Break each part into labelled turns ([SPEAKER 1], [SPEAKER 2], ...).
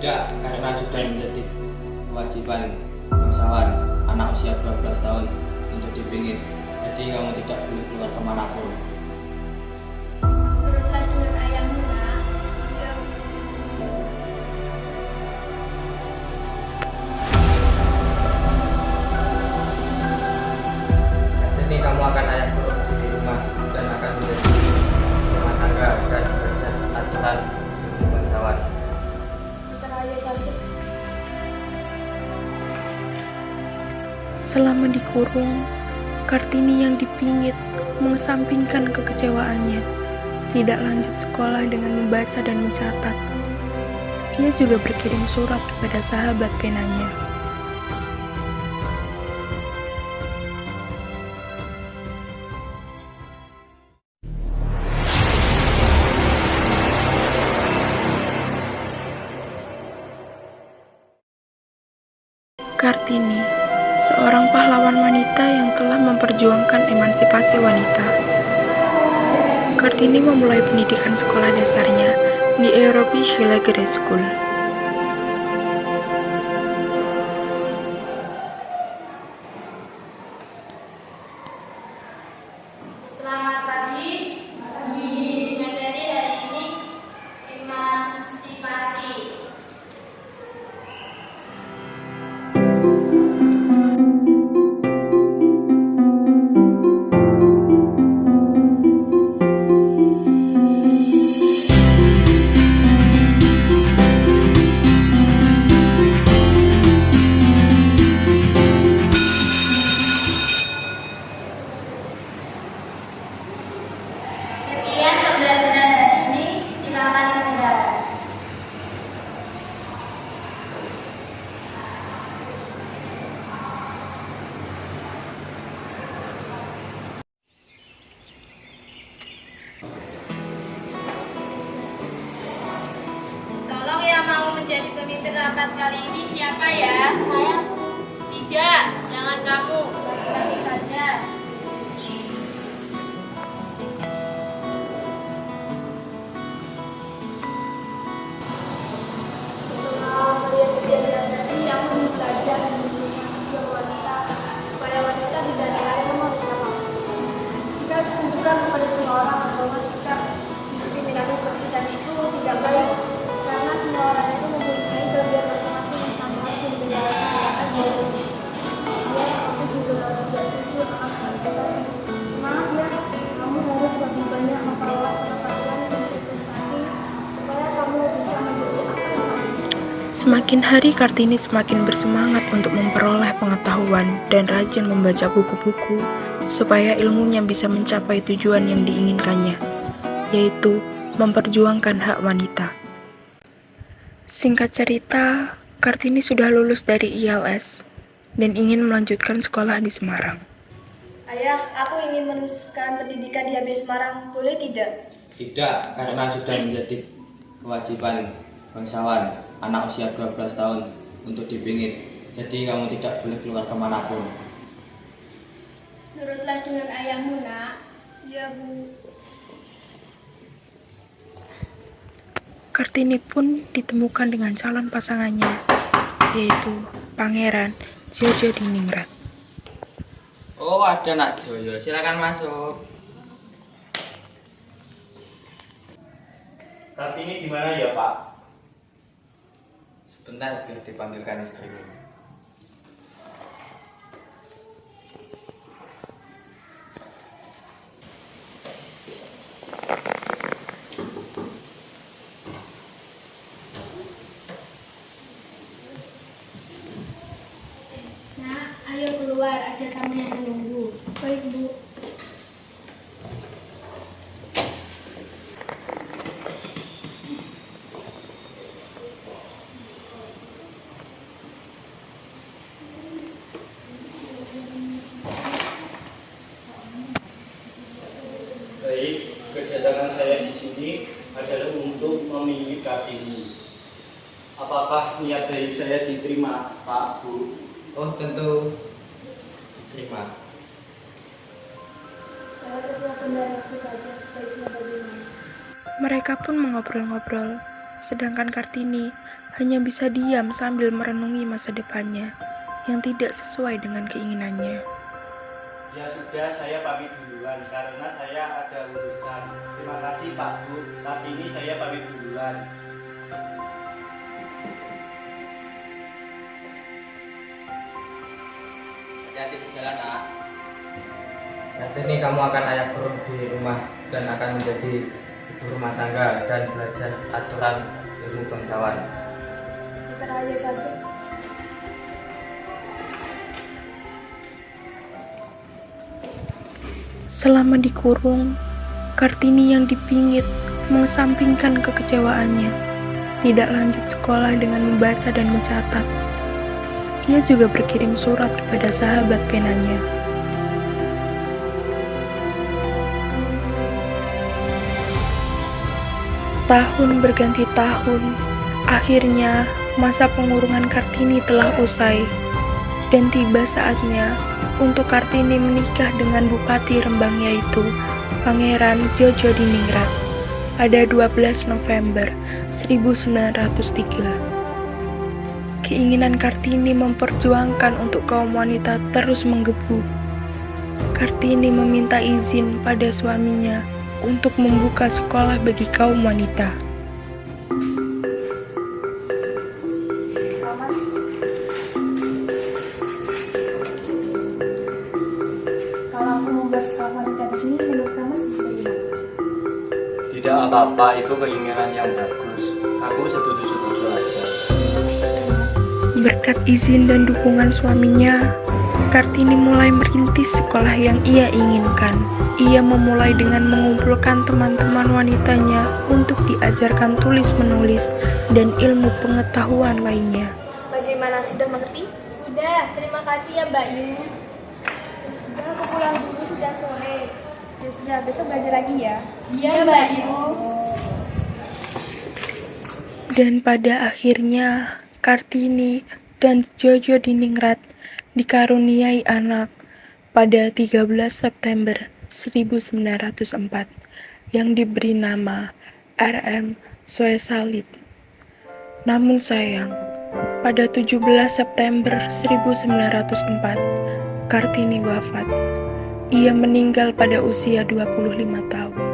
[SPEAKER 1] Tidak, karena sudah menjadi kewajiban bangsawan anak usia 12 tahun untuk dipingit. Jadi kamu tidak boleh keluar kemanapun.
[SPEAKER 2] Turutlah dengan ayahmu, nak. Ya.
[SPEAKER 1] Ini kamu akan ayah berbudi di rumah dan akan menjadi rumah tangga dan belajar aturan bangsawan.
[SPEAKER 2] Terserah ayah saja.
[SPEAKER 3] Selama dikurung, Kartini yang dipingit mengesampingkan kekecewaannya, tidak lanjut sekolah dengan membaca dan mencatat. Ia juga berkirim surat kepada sahabat penanya. Kartini, seorang pahlawan wanita yang telah memperjuangkan emansipasi wanita. Kartini memulai pendidikan sekolah dasarnya di European Hillegere School.
[SPEAKER 2] Selamat pagi. Materi hari ini emansipasi. Sekian pembelajaran hari ini. Silakan istirahat. Tolong yang mau menjadi pemimpin rapat kali ini siapa ya? Saya. Tidak, jangan kamu. Laki-laki saja. Setelah melihat kejadian tadi, aku ingin belajar menjadi wanita supaya wanita tidak dinilai manusia lain. Kita harus tunjukkan kepada semua orang bahwa sikap diskriminatif seperti tadi itu tidak baik, karena semua orang itu mempunyai kelebihan masing-masing tanpa harus membicarakan diri. Ya, aku juga tidak setuju akan hal itu. Semangat ya, kamu harus lebih banyak memperoleh pengetahuan dan berprestasi supaya kamu bisa menjadi apa yang kamu inginkan.
[SPEAKER 3] Semakin hari Kartini semakin bersemangat untuk memperoleh pengetahuan dan rajin membaca buku-buku supaya ilmunya bisa mencapai tujuan yang diinginkannya, yaitu memperjuangkan hak wanita. Singkat cerita, Kartini sudah lulus dari ILS dan ingin melanjutkan sekolah di Semarang.
[SPEAKER 2] Ayah, aku ingin meneruskan pendidikan di HB Semarang, boleh tidak?
[SPEAKER 1] Tidak, karena sudah menjadi kewajiban bangsawan anak usia 12 tahun untuk dipingit. Jadi kamu tidak boleh keluar kemanapun.
[SPEAKER 2] Nurutlah dengan ayahmu, nak. Ya, Bu.
[SPEAKER 3] Kartini pun ditemukan dengan calon pasangannya, yaitu Pangeran Jojo Diningrat.
[SPEAKER 1] Oh, ada Nak Joyo, silakan masuk.
[SPEAKER 4] Kartini di mana ya, Pak?
[SPEAKER 1] Sebentar biar dipanggilkan istrimu.
[SPEAKER 2] Nak, ayo keluar, ada tamu yang menunggu. Baik, Bu.
[SPEAKER 4] Baik, kedatangan saya di sini adalah untuk memilih Kartini. Apakah niat baik saya diterima, Pak, Bu?
[SPEAKER 1] Oh, tentu diterima.
[SPEAKER 2] Saya terserah kendaraku saja, baiknya bagaimana.
[SPEAKER 3] Mereka pun mengobrol-ngobrol sedangkan Kartini hanya bisa diam sambil merenungi masa depannya yang tidak sesuai dengan keinginannya.
[SPEAKER 4] Ya sudah, saya pamit duluan karena saya ada urusan. Terima kasih Pak Bu. Saat ini saya pamit duluan.
[SPEAKER 1] Hati-hati di jalan, nak. Nanti ini kamu akan ayah guru di rumah dan akan menjadi ibu rumah tangga dan belajar aturan ilmu bangsawan.
[SPEAKER 2] Terserah aja saja.
[SPEAKER 3] Selama dikurung, Kartini yang dipingit mengesampingkan kekecewaannya, tidak lanjut sekolah dengan membaca dan mencatat. Ia juga berkirim surat kepada sahabat penanya. Tahun berganti tahun, akhirnya masa pengurungan Kartini telah usai, dan tiba saatnya untuk Kartini menikah dengan Bupati Rembang, yaitu Pangeran Djodjodiningrat pada 12 November 1903. Keinginan Kartini memperjuangkan untuk kaum wanita terus menggebu. Kartini meminta izin pada suaminya untuk membuka sekolah bagi kaum wanita.
[SPEAKER 2] Mas, kalau aku membuat sekolah wanita di sini, menurut kamu gimana?
[SPEAKER 4] Tidak apa-apa, itu keinginan yang bagus. Aku setuju-setuju aja.
[SPEAKER 3] Berkat izin dan dukungan suaminya, Kartini mulai merintis sekolah yang ia inginkan. Ia memulai dengan mengumpulkan teman-teman wanitanya untuk diajarkan tulis-menulis dan ilmu pengetahuan lainnya.
[SPEAKER 2] Bagaimana, sudah mengerti? Sudah, terima kasih ya Mbak Yu. Sudah, aku pulang dulu, sudah sore. Ya sudah, besok belajar lagi ya. Iya Mbak Yu.
[SPEAKER 3] Dan pada akhirnya, Kartini dan Djodjodiningrat dikaruniai anak pada 13 September 1904 yang diberi nama R.M. Soesalit. Namun sayang, pada 17 September 1904, Kartini wafat. Ia meninggal pada usia 25 tahun.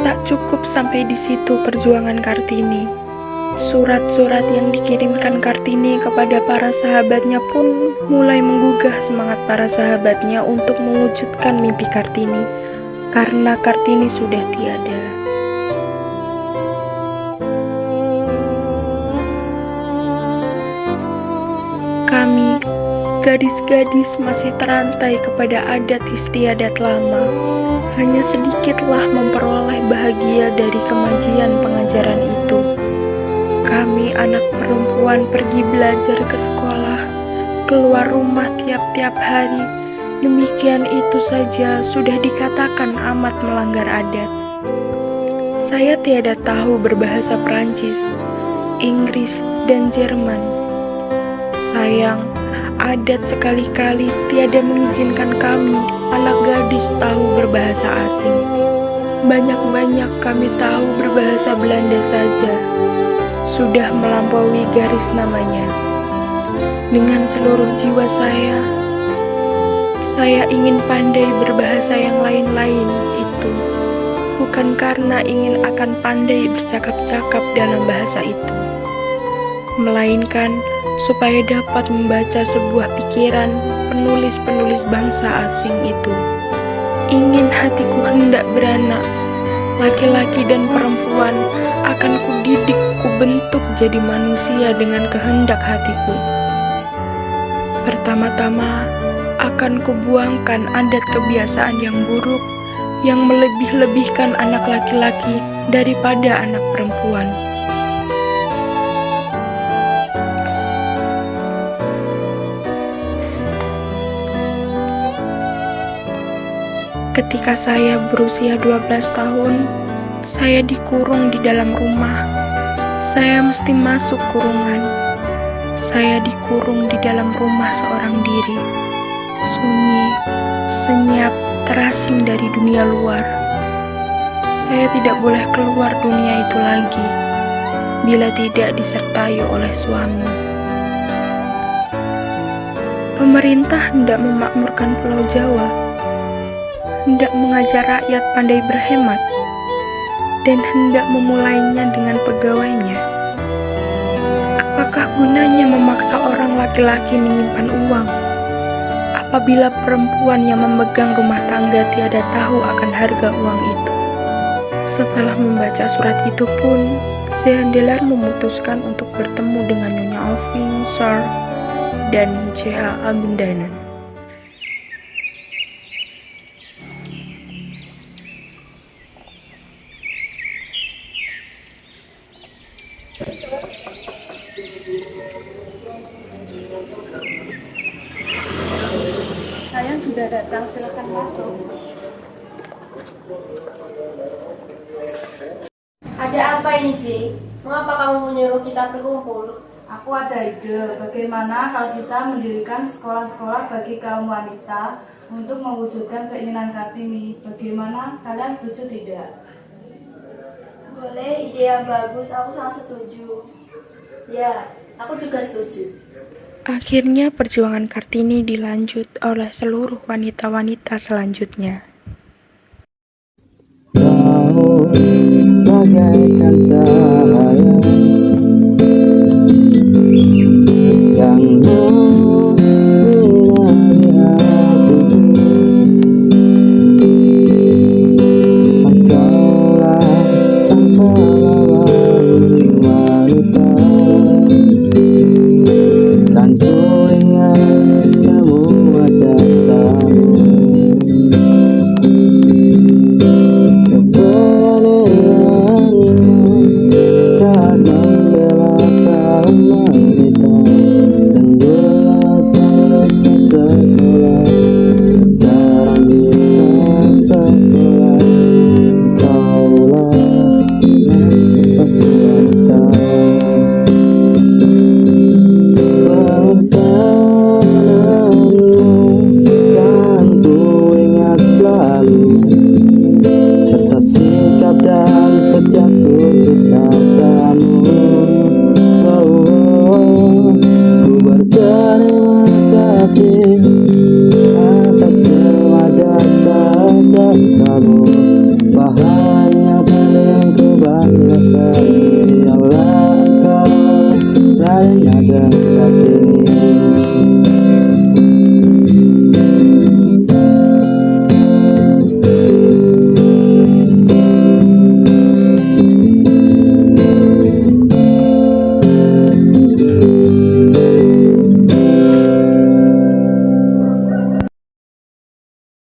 [SPEAKER 3] Tak cukup sampai di situ perjuangan Kartini. Surat-surat yang dikirimkan Kartini kepada para sahabatnya pun mulai menggugah semangat para sahabatnya untuk mewujudkan mimpi Kartini, karena Kartini sudah tiada. Kami, gadis-gadis, masih terantai kepada adat istiadat lama. Hanya sedikitlah memperoleh bahagia dari kemajuan pengajaran itu. Kami anak perempuan pergi belajar ke sekolah, keluar rumah tiap-tiap hari. Demikian itu saja sudah dikatakan amat melanggar adat. Saya tiada tahu berbahasa Prancis, Inggris, dan Jerman. Sayang, adat sekali-kali tiada mengizinkan kami, anak gadis, tahu berbahasa asing. Banyak-banyak kami tahu berbahasa Belanda saja. Sudah melampaui garis namanya. Dengan seluruh jiwa saya ingin pandai berbahasa yang lain-lain itu. Bukan karena ingin akan pandai bercakap-cakap dalam bahasa itu, melainkan supaya dapat membaca sebuah pikiran penulis-penulis bangsa asing itu. Ingin hatiku hendak beranak, laki-laki dan perempuan akan kudidik, kubentuk jadi manusia dengan kehendak hatiku. Pertama-tama akan kubuangkan adat kebiasaan yang buruk yang melebih-lebihkan anak laki-laki daripada anak perempuan. Ketika saya berusia 12 tahun, saya dikurung di dalam rumah. Saya mesti masuk kurungan. Saya dikurung di dalam rumah seorang diri. Sunyi, senyap, terasing dari dunia luar. Saya tidak boleh keluar dunia itu lagi bila tidak disertai oleh suami. Pemerintah hendak memakmurkan Pulau Jawa, hendak mengajar rakyat pandai berhemat, dan hendak memulainya dengan pegawainya. Apakah gunanya memaksa orang laki-laki menyimpan uang apabila perempuan yang memegang rumah tangga tiada tahu akan harga uang itu? Setelah membaca surat itu pun, Zeandelar memutuskan untuk bertemu dengan Nyonya Oving, Sir, dan C.H. Abendanan.
[SPEAKER 2] Kalian sudah datang, silakan masuk. Ada apa ini sih? Mengapa kamu menyuruh kita berkumpul?
[SPEAKER 5] Aku ada ide, bagaimana kalau kita mendirikan sekolah-sekolah bagi kaum wanita untuk mewujudkan keinginan Kartini. Bagaimana, kalian setuju tidak?
[SPEAKER 2] Boleh, ide yang bagus, aku sangat setuju. Ya, aku juga setuju.
[SPEAKER 3] Akhirnya perjuangan Kartini dilanjut oleh seluruh wanita-wanita selanjutnya.
[SPEAKER 6] Kau bagaikan cahaya yang menyinari hatiku. Engkaulah sang pahlawan wanita, kan ku ingat semua jasamu. Saat membela kaum wanita dan berlatih sekolah, sekarang bisa sekolah. Engkaulah emansipasi wanita. Pertanyaanmu kan ku ingat selalu, serta sikap dan setiap tutur katamu. Ku berterima kasih atas semua jasa-jasamu. Bahannya paling ku bangga